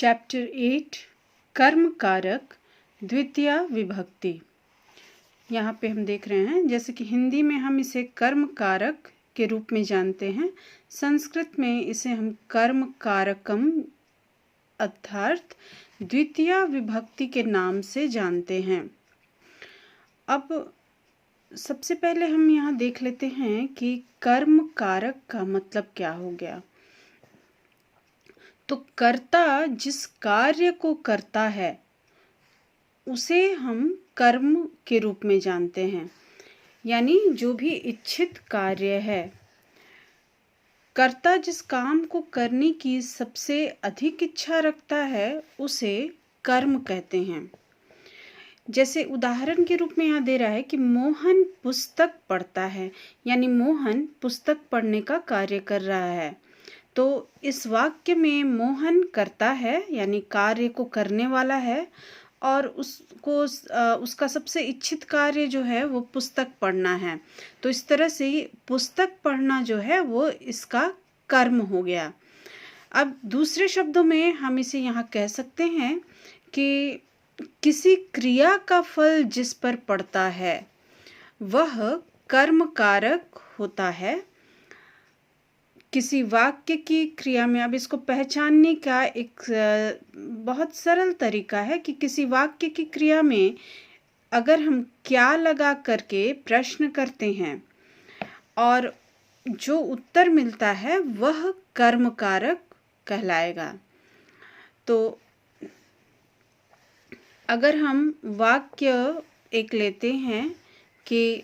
Chapter 8 कर्म कारक द्वितीया विभक्ति। यहाँ पे हम देख रहे हैं जैसे कि हिंदी में हम इसे कर्म कारक के रूप में जानते हैं, संस्कृत में इसे हम कर्म कारकम अर्थात द्वितीया विभक्ति के नाम से जानते हैं। अब सबसे पहले हम यहाँ देख लेते हैं कि कर्म कारक का मतलब क्या हो गया। तो कर्ता जिस कार्य को करता है उसे हम कर्म के रूप में जानते हैं, यानी जो भी इच्छित कार्य है, कर्ता जिस काम को करने की सबसे अधिक इच्छा रखता है उसे कर्म कहते हैं। जैसे उदाहरण के रूप में यहाँ दे रहा है कि मोहन पुस्तक पढ़ता है, यानी मोहन पुस्तक पढ़ने का कार्य कर रहा है। तो इस वाक्य में मोहन करता है यानी कार्य को करने वाला है और उसका सबसे इच्छित कार्य जो है वो पुस्तक पढ़ना है। तो इस तरह से पुस्तक पढ़ना जो है वो इसका कर्म हो गया। अब दूसरे शब्दों में हम इसे यहाँ कह सकते हैं कि किसी क्रिया का फल जिस पर पड़ता है वह कर्म कारक होता है। किसी वाक्य की क्रिया में, अब इसको पहचानने का एक बहुत सरल तरीका है कि किसी वाक्य की क्रिया में अगर हम क्या लगा करके प्रश्न करते हैं और जो उत्तर मिलता है वह कर्म कारक कहलाएगा। तो अगर हम वाक्य एक लेते हैं कि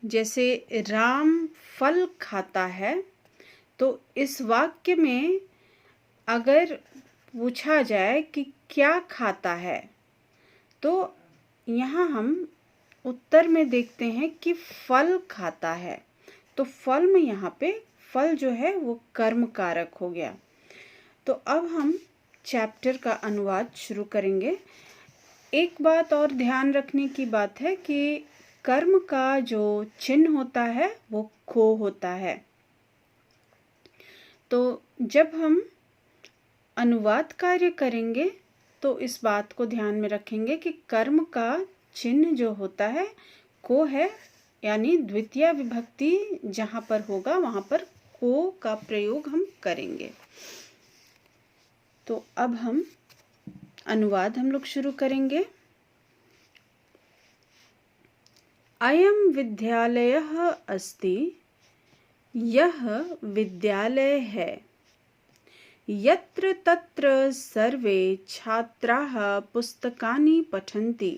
जैसे राम फल खाता है, तो इस वाक्य में अगर पूछा जाए कि क्या खाता है तो यहाँ हम उत्तर में देखते हैं कि फल खाता है। तो फल में यहाँ पे फल जो है वो कर्म कारक हो गया। तो अब हम चैप्टर का अनुवाद शुरू करेंगे। एक बात और ध्यान रखने की बात है कि कर्म का जो चिन्ह होता है वो को होता है। तो जब हम अनुवाद कार्य करेंगे तो इस बात को ध्यान में रखेंगे कि कर्म का चिन्ह जो होता है को है, यानी द्वितीय विभक्ति जहाँ पर होगा वहाँ पर को का प्रयोग हम करेंगे। तो अब हम अनुवाद हम लोग शुरू करेंगे। अयं विद्यालयः अस्ति, यह विद्यालय है। यत्र तत्र सर्वे छात्राः पुस्तकानि पठन्ति,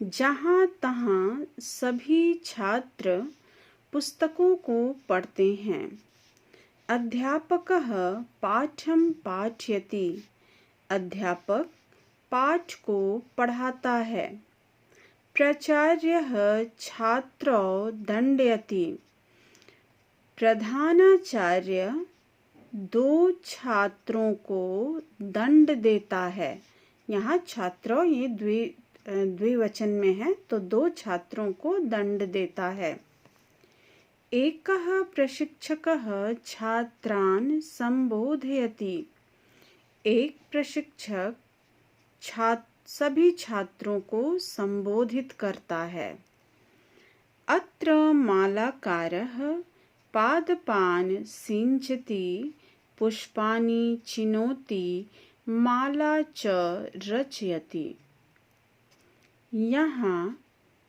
जहाँ तहाँ सभी छात्र पुस्तकों को पढ़ते हैं। अध्यापकः पाठं पाठयति, अध्यापक पाठ को पढ़ाता है। प्राचार्यः छात्रौ दण्डयति, प्रधानाचार्य दो छात्रों को दंड देता है। यहाँ छात्रों ये द्विवचन में है, तो दो छात्रों को दंड देता है। एकः प्रशिक्षकः छात्रान् संबोधयति, एक प्रशिक्षक सभी छात्रों को संबोधित करता है। अत्र मालाकारः पादपान् सिंचति, पुष्पाणि चिनोति, माला च रचयति। यहाँ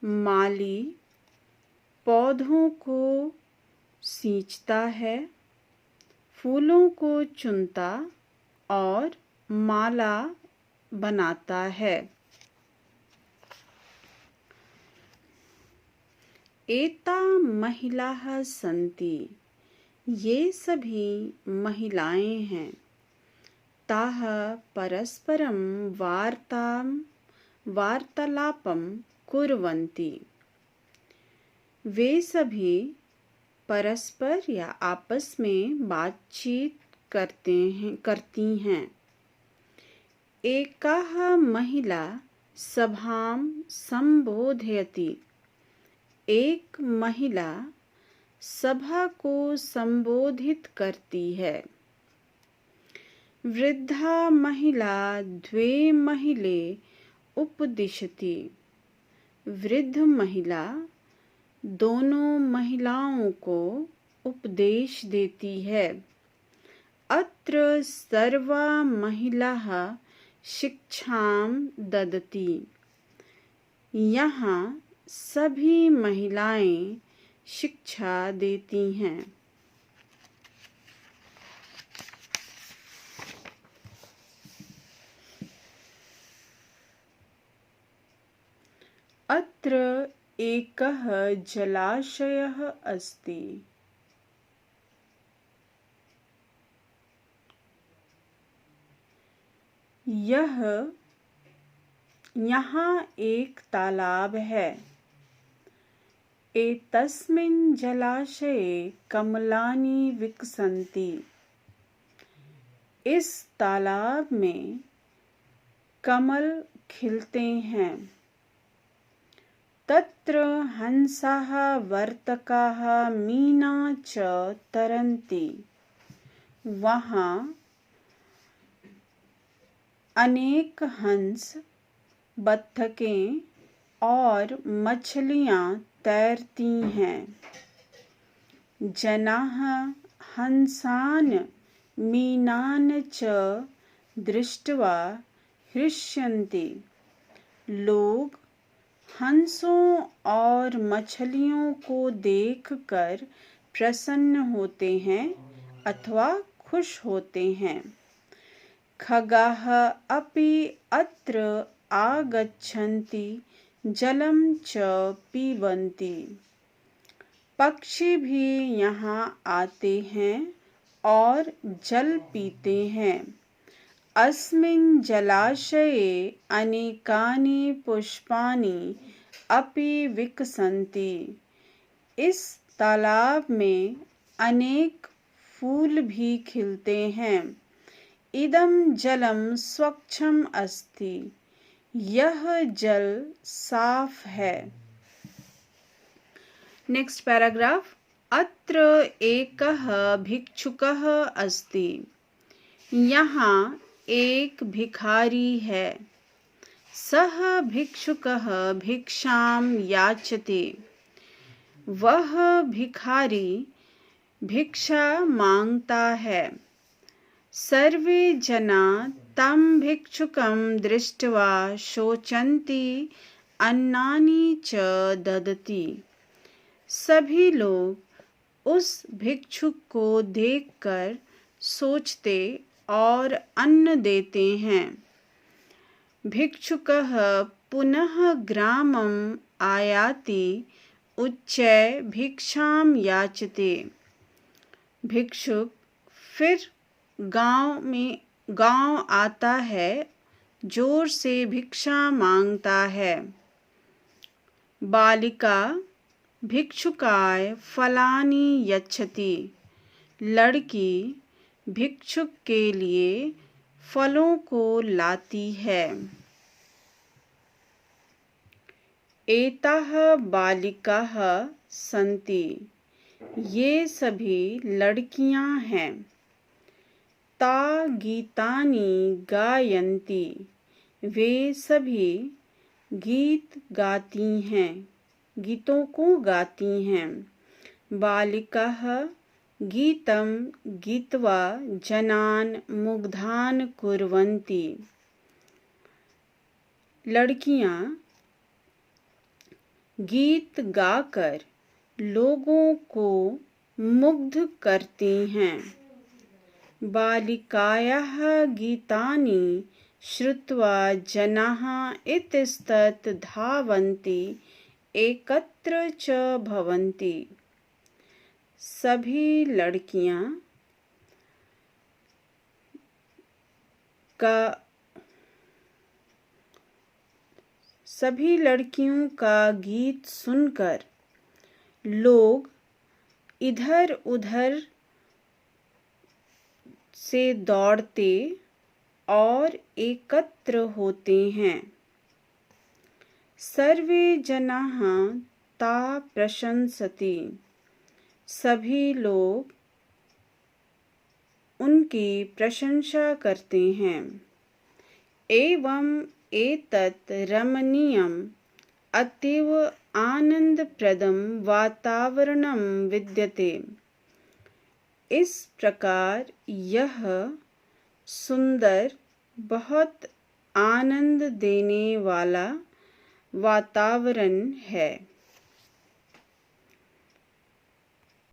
माली पौधों को सींचता है, फूलों को चुनता और माला बनाता है। एता महिलाः सन्ति, ये सभी महिलाएं हैं। ताः परस्परं वार्तालापं कुर्वन्ति, वे सभी परस्पर या आपस में बातचीत करती हैं। एकाः महिला सभां संबोधयति, एक महिला सभा को संबोधित करती है। वृद्धा महिला द्वे महिले उपदिशति। वृद्ध महिला दोनों महिलाओं को उपदेश देती है। अत्र सर्वा महिलाः शिक्षां ददति। यहाँ सभी महिलाएं शिक्षा देती हैं। अत्र एकः जलाशयः अस्ति। यहाँ एक तालाब है। एतस्मिन् जलाशये कमलानि विकसन्ति। इस तालाब में कमल खिलते हैं। तत्र हंसाः वर्तकाः मीना च तरन्ति। वहाँ अनेक हंस, बत्तखें और मछलियाँ तैरती हैं। जनाः हंसान् मीनान् च दृष्ट्वा हृष्यन्ति। लोग हंसों और मछलियों को देखकर प्रसन्न होते हैं अथवा खुश होते हैं। खगाः अपि अत्र आगच्छन्ति जलं च पीबन्ति। पक्षी भी यहाँ आते हैं और जल पीते हैं। अस्मिन् जलाशये अनेकानि पुष्पाणि अपि विकसन्ति। इस तालाब में अनेक फूल भी खिलते हैं। इदं जलम स्वच्छम अस्ति। यह जल साफ है। Next paragraph. अत्र एकः भिक्षुकः अस्ति। यहाँ एक भिखारी है। सः भिक्षुकः भिक्षां याचते। वह भिखारी भिक्षा मांगता है। सर्वे जना तं भिक्षुकं दृष्ट्वा शोचन्ति अन्नानि च ददति। सभी लोग उस भिक्षुक को देखकर सोचते और अन्न देते हैं। भिक्षुकः पुनः ग्रामम् आयाति उच्चैः भिक्षां याचते। भिक्षुक फिर गांव आता है, जोर से भिक्षा मांगता है। बालिका भिक्षुकाय फलानि यच्छति। लड़की भिक्षुक के लिए फलों को लाती है। एताः बालिकाः सन्ति। ये सभी लड़कियां हैं। ता गीतानि गायन्ति। वे सभी गीत गाती हैं, गीतों को गाती हैं। बालिकाः गीतं गीत्वा जनान् मुग्धान् कुर्वन्ति। लड़कियां गीत गाकर लोगों को मुग्ध करती हैं। बालिकायाः गीतानि श्रुत्वा जनाः इतस्ततः धावन्ति एकत्र च भवन्ति। सभी लड़कियों का गीत सुनकर लोग इधर उधर से दौड़ते और एकत्र होते हैं। सर्वे जनाः ता प्रशंसति। सभी लोग उनकी प्रशंसा करते हैं। एवं एतत् रमणीयम् अतीव आनंदप्रदं वातावरणं विद्यते। इस प्रकार यह सुंदर, बहुत आनंद देने वाला वातावरण है।